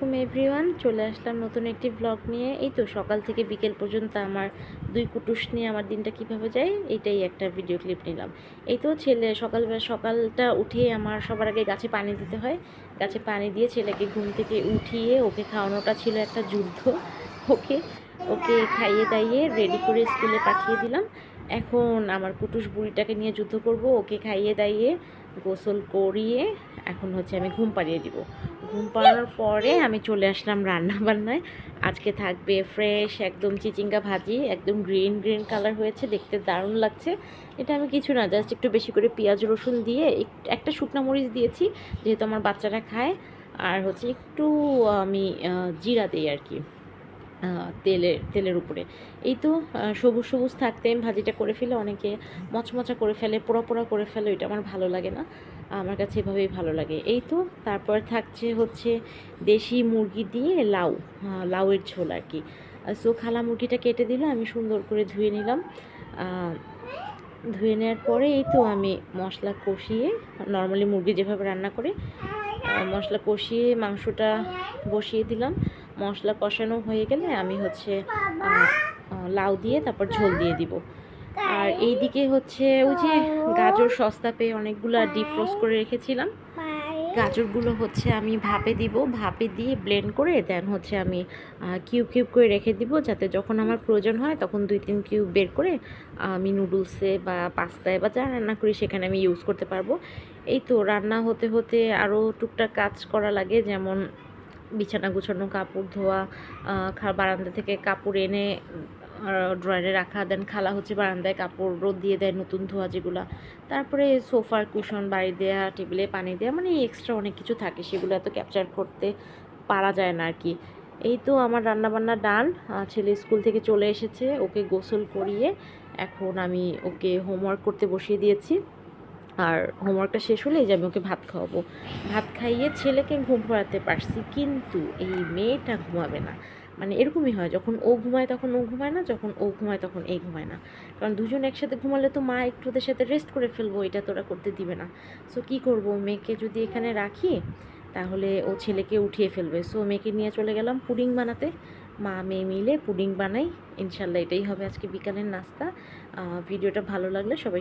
আলাইকুম এভরিওয়ান, চলে আসলাম নতুন একটি ব্লগ নিয়ে। এই তো সকাল থেকে বিকেল পর্যন্ত আমার দুই কুটুস নিয়ে আমার দিনটা কিভাবে যায় এটাই একটা ভিডিও ক্লিপ নিলাম। এই তো ছেলে সকালটা উঠে আমার সবার আগে গাছে পানি দিতে হয়। গাছে পানি দিয়ে ছেলেকে ঘুম থেকে উঠিয়ে ওকে খাওয়ানোটা ছিল একটা যুদ্ধ। ওকে ওকে খাইয়ে দাইয়ে রেডি করে স্কুলে পাঠিয়ে দিলাম। এখন আমার কুটুস বুড়িটাকে নিয়ে যুদ্ধ করব। ওকে খাইয়ে দাইয়ে গোসল করিয়ে এখন হচ্ছে আমি ঘুম পাড়িয়ে দিব। ঘুম পাড়ানোর পরে আমি চলে আসলাম রান্না বান্নায়। আজকে থাকবে ফ্রেশ একদম চিচিঙ্গা ভাজি, একদম গ্রিন গ্রিন কালার হয়েছে, দেখতে দারুণ লাগছে। এটা আমি কিছু না, জাস্ট একটু বেশি করে পেঁয়াজ রসুন দিয়ে একটা শুকনো মরিচ দিয়েছি, যেহেতু আমার বাচ্চারা খায়। আর হচ্ছে একটু আমি জিরা দিই আর কি তেলের উপরে। এই তো সবুজ সবুজ থাকতে আমি ভাজিটা করে ফেলে, অনেকে মচমচা করে ফেলে, পোড়া পোড়া করে ফেলে, এটা আমার ভালো লাগে না। আমার কাছে এভাবেই ভালো লাগে। এই তো তারপর থাকছে হচ্ছে দেশি মুরগি দিয়ে লাউয়ের ঝোল আর কি। সো খালা মুরগিটা কেটে দিল, আমি সুন্দর করে ধুয়ে নিলাম। ধুয়ে নেওয়ার পরে এই তো আমি মশলা কষিয়ে, নর্মালি মুরগি যেভাবে রান্না করে মশলা কষিয়ে মাংসটা বসিয়ে দিলাম। মশলা কষানো হয়ে গেলে আমি হচ্ছে লাউ দিয়ে তারপর ঝোল দিয়ে দিব। আর এইদিকে হচ্ছে ওই যে গাজর সস্তা পেয়ে অনেকগুলো ডিপ ফ্রোস্ট করে রেখেছিলাম। গাজরগুলো হচ্ছে আমি ভাপে দিয়ে ব্লেন্ড করে দেন হচ্ছে আমি কিউব কিউব করে রেখে দিব, যাতে যখন আমার প্রয়োজন হয় তখন 2-3 কিউব বের করে আমি নুডলসে বা পাস্তায় বা যা রান্না করি সেখানে আমি ইউজ করতে পারবো। এই তো রান্না হতে হতে আরও টুকটাক কাজ করা লাগে, যেমন বিছানা গুছানো, কাপড় ধোয়া, বারান্দা থেকে কাপড় এনে ড্রয়ারে রাখা, দেন খালা হচ্ছে বারান্দায় কাপড় রোদ দিয়ে দেয় নতুন ধোয়া যেগুলা। তারপরে সোফার কুশন বাড়ি দেওয়া, টেবিলে পানি দেওয়া, মানে এক্সট্রা অনেক কিছু থাকে, সেগুলো এত ক্যাপচার করতে পারা যায় না আর কি। এই তো আমার রান্নাবান্না ডান। ছেলে স্কুল থেকে চলে এসেছে, ওকে গোসল করিয়ে এখন আমি ওকে হোমওয়ার্ক করতে বসিয়ে দিয়েছি। আর হোমওয়ার্কটা শেষ হলেই যে আমি ওকে ভাত খাওয়াবো। ভাত খাইয়ে ছেলেকে ঘুম পাড়াতে পারছি, কিন্তু এই মেয়েটা ঘুমাবে না। মানে এরকমই হয়, যখন ও ঘুমায় তখন ও ঘুমায় না, যখন ও ঘুমায় তখন এই ঘুমায় না। কারণ দুজন একসাথে ঘুমালে তো মা একটু ওদের সাথে রেস্ট করে ফেলবো, এটা তোরা করতে দিবে না। সো কী করবো, মেয়েকে যদি এখানে রাখি তাহলে ও ছেলেকে উঠিয়ে ফেলবে। সো মেয়েকে নিয়ে চলে গেলাম পুডিং বানাতে। মা মেয়ে মিলে পুডিং বানাই, ইনশাল্লাহ এটাই হবে আজকে বিকালের নাস্তা। ভিডিওটা ভালো লাগলে সবাই